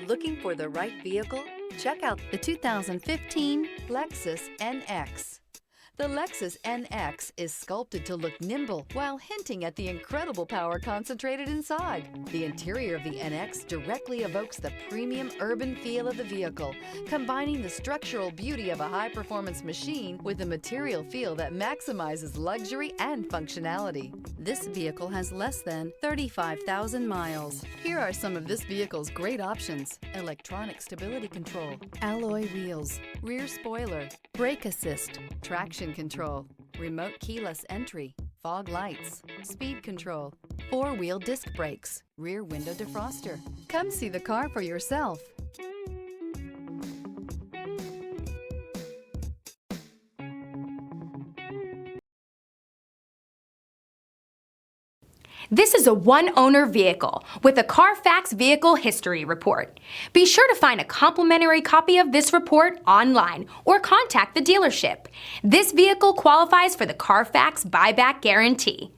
Looking for the right vehicle? Check out the 2015 Lexus NX. The Lexus NX is sculpted to look nimble while hinting at the incredible power concentrated inside. The interior of the NX directly evokes the premium urban feel of the vehicle, combining the structural beauty of a high-performance machine with a material feel that maximizes luxury and functionality. This vehicle has less than 35,000 miles. Here are some of this vehicle's great options: electronic stability control, alloy wheels, rear spoiler, brake assist, traction control, remote keyless entry, fog lights, speed control, four-wheel disc brakes, rear window defroster. Come see the car for yourself. This is a one-owner vehicle with a Carfax Vehicle History Report. Be sure to find a complimentary copy of this report online or contact the dealership. This vehicle qualifies for the Carfax Buyback Guarantee.